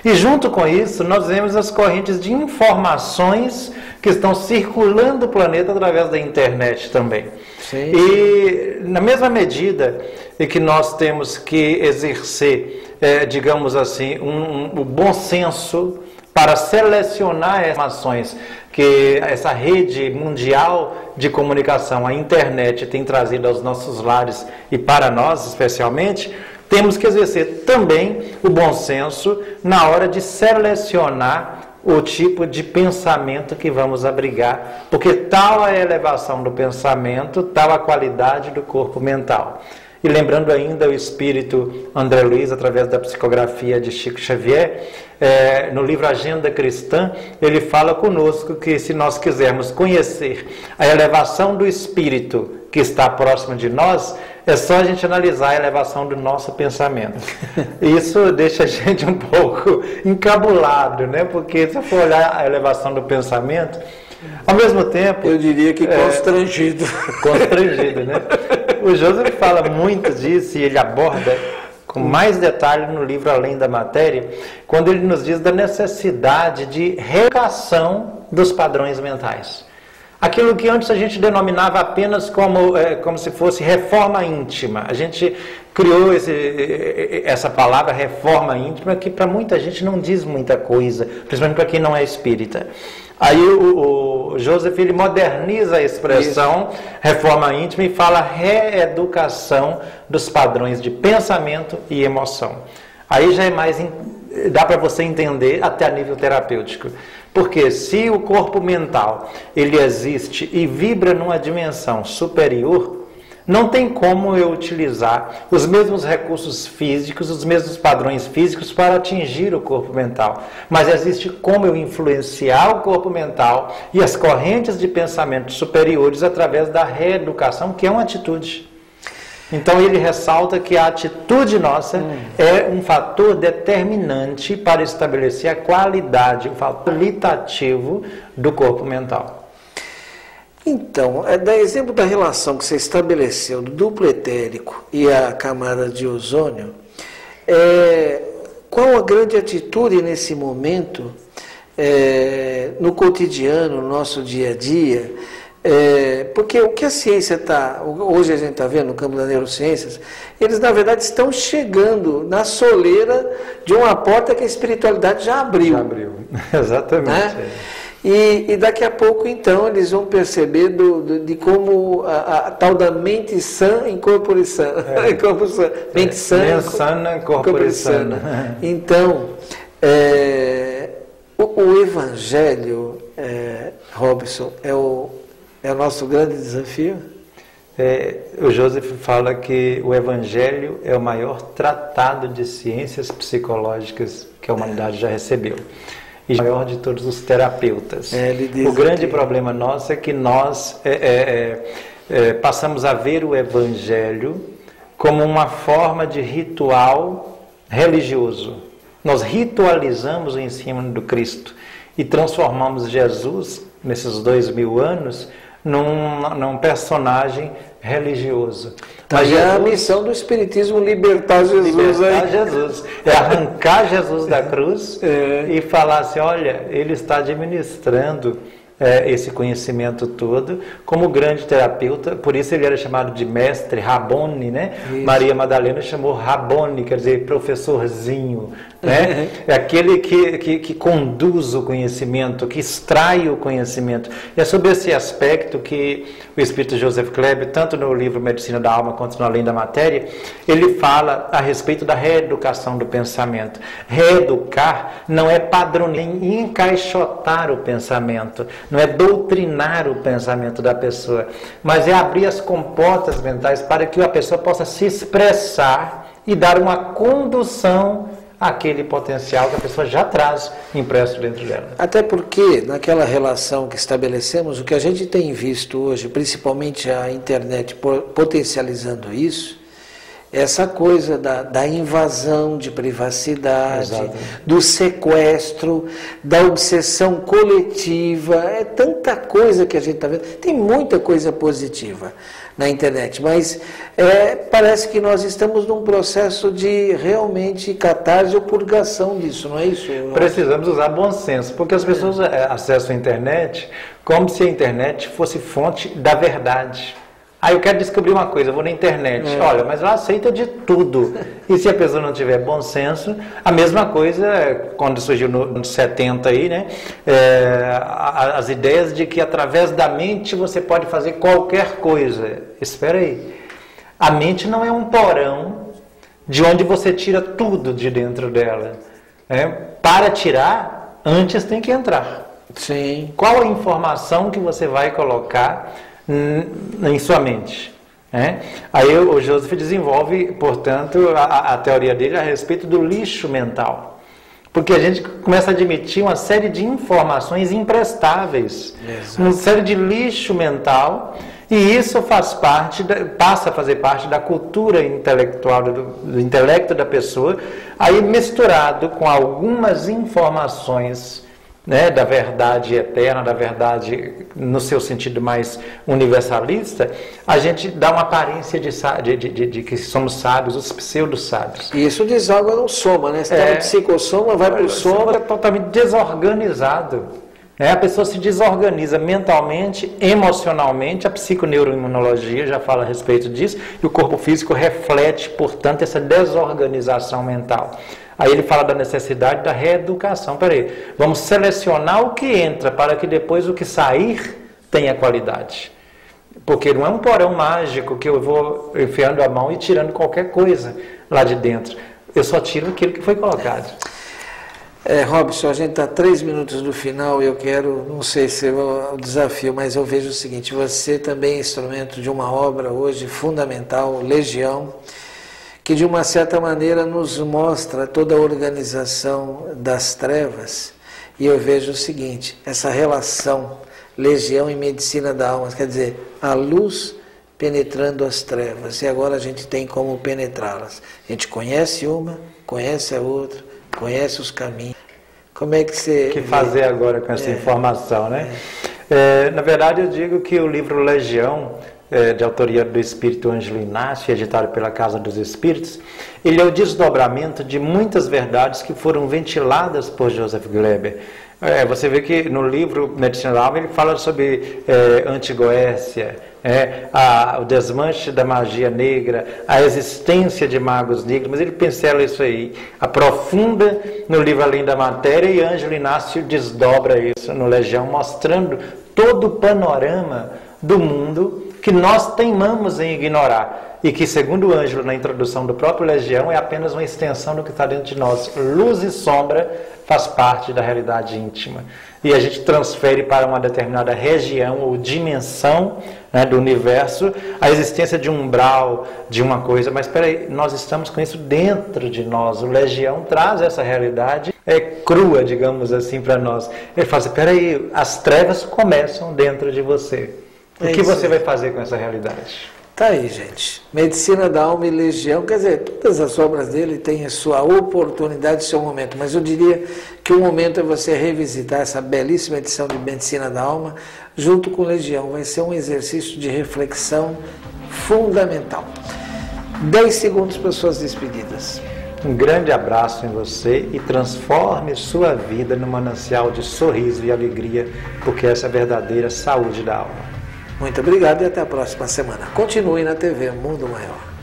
E junto com isso, nós vemos as correntes de informações que estão circulando o planeta através da internet também. Sim. E na mesma medida em que nós temos que exercer, digamos assim, o bom senso para selecionar as informações que essa rede mundial de comunicação, a internet, tem trazido aos nossos lares e para nós especialmente, temos que exercer também o bom senso na hora de selecionar o tipo de pensamento que vamos abrigar, porque tal a elevação do pensamento, tal a qualidade do corpo mental. E lembrando ainda o espírito André Luiz, através da psicografia de Chico Xavier, no livro Agenda Cristã, ele fala conosco que se nós quisermos conhecer a elevação do espírito que está próximo de nós, é só a gente analisar a elevação do nosso pensamento. Isso deixa a gente um pouco encabulado, né? Porque se for olhar a elevação do pensamento, ao mesmo tempo... Eu diria que constrangido. Constrangido, né? O Joseph fala muito disso e ele aborda com mais detalhe no livro Além da Matéria, quando ele nos diz da necessidade de reeducação dos padrões mentais. Aquilo que antes a gente denominava apenas como se fosse reforma íntima. A gente criou essa palavra reforma íntima, que para muita gente não diz muita coisa, principalmente para quem não é espírita. Aí o Joseph, ele moderniza a expressão reforma íntima e fala reeducação dos padrões de pensamento e emoção. Aí já é mais, dá para você entender até a nível terapêutico. Porque se o corpo mental ele existe e vibra numa dimensão superior, Não tem como eu utilizar os mesmos recursos físicos, os mesmos padrões físicos para atingir o corpo mental. Mas existe como eu influenciar o corpo mental e as correntes de pensamento superiores através da reeducação, que é uma atitude. Então ele ressalta que a atitude nossa é um fator determinante para estabelecer a qualidade, o fator qualitativo do corpo mental. Então, dá exemplo da relação que você estabeleceu do duplo etérico e a camada de ozônio, qual a grande atitude nesse momento, no cotidiano, no nosso dia a dia? Porque o que a ciência hoje a gente está vendo no campo das neurociências, eles na verdade estão chegando na soleira de uma porta que a espiritualidade já abriu. Já abriu, exatamente. Né? E daqui a pouco, então, eles vão perceber de como a tal da mente sã em corpore sã. Mente sã, corpore sana. Então, o Evangelho, Robson, é o nosso grande desafio? O Joseph fala que o Evangelho é o maior tratado de ciências psicológicas que a humanidade já recebeu. E o maior de todos os terapeutas. O grande problema nosso é que nós passamos a ver o Evangelho como uma forma de ritual religioso. Nós ritualizamos o ensino do Cristo e transformamos Jesus, nesses 2000 anos, num personagem religioso. Mas é a missão do Espiritismo libertar Jesus. Jesus. É arrancar Jesus da cruz e falar assim, olha, ele está administrando esse conhecimento todo como grande terapeuta, por isso ele era chamado de mestre, Rabboni, né? Maria Madalena chamou Rabboni, quer dizer, professorzinho, né? É aquele que conduz o conhecimento, que extrai o conhecimento. E é sobre esse aspecto que o Espírito Joseph Kleber, tanto no livro Medicina da Alma quanto no Além da Matéria, ele fala a respeito da reeducação do pensamento. Reeducar não é padronizar, encaixotar o pensamento, não é doutrinar o pensamento da pessoa, mas é abrir as comportas mentais para que a pessoa possa se expressar e dar uma condução àquele potencial que a pessoa já traz impresso dentro dela. Até porque, naquela relação que estabelecemos, o que a gente tem visto hoje, principalmente a internet potencializando isso, essa coisa da invasão de privacidade, do sequestro, da obsessão coletiva, é tanta coisa que a gente está vendo. Tem muita coisa positiva na internet, mas parece que nós estamos num processo de realmente catarse ou purgação disso, não é isso? Precisamos usar bom senso, porque as pessoas acessam a internet como se a internet fosse fonte da verdade. Aí eu quero descobrir uma coisa, eu vou na internet, olha, mas ela aceita de tudo. E se a pessoa não tiver bom senso, a mesma coisa, quando surgiu nos 70 aí, né? As ideias de que através da mente você pode fazer qualquer coisa. Espera aí. A mente não é um porão de onde você tira tudo de dentro dela. Para tirar, antes tem que entrar. Sim. Qual a informação que você vai colocar em sua mente? Aí o Joseph desenvolve, portanto, a teoria dele a respeito do lixo mental. Porque a gente começa a admitir uma série de informações imprestáveis, uma série de lixo mental, e isso passa a fazer parte da cultura intelectual, do intelecto da pessoa, aí misturado com algumas informações, né, da verdade eterna, da verdade no seu sentido mais universalista, a gente dá uma aparência de que somos sábios, os pseudo-sábios. E isso deságua no soma, né? Você está no psicossoma, vai para o soma. É totalmente desorganizado. A pessoa se desorganiza mentalmente, emocionalmente, a psiconeuroimunologia já fala a respeito disso, e o corpo físico reflete, portanto, essa desorganização mental. Aí ele fala da necessidade da reeducação. Peraí, vamos selecionar o que entra para que depois o que sair tenha qualidade. Porque não é um porão mágico que eu vou enfiando a mão e tirando qualquer coisa lá de dentro. Eu só tiro aquilo que foi colocado. Robson, a gente está 3 minutos do final e eu quero, não sei se é o desafio, mas eu vejo o seguinte, você também é instrumento de uma obra hoje fundamental, Legião, que de uma certa maneira nos mostra toda a organização das trevas, e eu vejo o seguinte, essa relação Legião e medicina da alma, quer dizer, a luz penetrando as trevas, e agora a gente tem como penetrá-las. A gente conhece uma, conhece a outra, conhece os caminhos. Como é que você... O que fazer agora com essa informação, né? Na verdade, eu digo que o livro Legião, de autoria do Espírito Ângelo Inácio, editado pela Casa dos Espíritos, ele é o desdobramento de muitas verdades que foram ventiladas por Joseph Gleber. Você vê que no livro Medicina da Alma ele fala sobre Antigoécia, o desmanche da magia negra, a existência de magos negros, mas ele pincela isso aí, aprofunda no livro Além da Matéria, e Ângelo Inácio desdobra isso no Legião, mostrando todo o panorama do mundo que nós teimamos em ignorar, e que, segundo o Ângelo, na introdução do próprio Legião, é apenas uma extensão do que está dentro de nós. Luz e sombra faz parte da realidade íntima. E a gente transfere para uma determinada região ou dimensão, né, do universo a existência de um umbral, de uma coisa. Mas espera aí, nós estamos com isso dentro de nós. O Legião traz essa realidade crua, digamos assim, para nós. Ele fala assim, espera aí, as trevas começam dentro de você. O que você vai fazer com essa realidade? Tá aí, gente. Medicina da Alma e Legião, quer dizer, todas as obras dele têm a sua oportunidade, seu momento, mas eu diria que o momento é você revisitar essa belíssima edição de Medicina da Alma junto com Legião. Vai ser um exercício de reflexão fundamental. 10 segundos para suas despedidas. Um grande abraço em você e transforme sua vida num manancial de sorriso e alegria, porque essa é a verdadeira saúde da alma. Muito obrigado e até a próxima semana. Continue na TV Mundo Maior.